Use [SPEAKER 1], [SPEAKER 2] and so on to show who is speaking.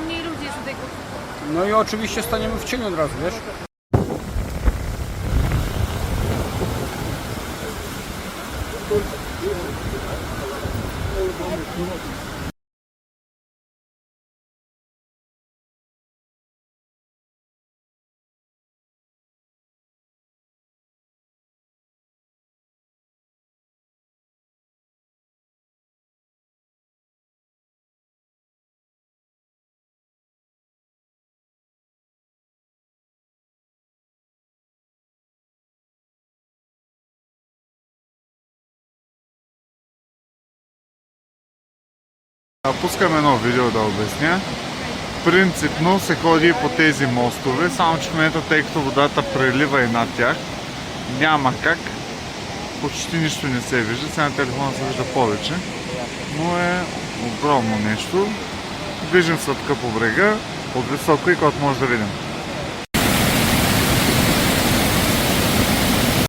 [SPEAKER 1] mniej ludzi jest tutaj.
[SPEAKER 2] No i oczywiście staniemy w cieniu od razu, wiesz?
[SPEAKER 3] Пускам едно видео да обясня. Принципно се ходи по тези мостове, само че в момента, тъй като водата прелива и над тях, няма как. Почти нищо не се вижда, сега на телефона се вижда повече, но е огромно нещо. Движим се така по брега, от високо и когато може да видим.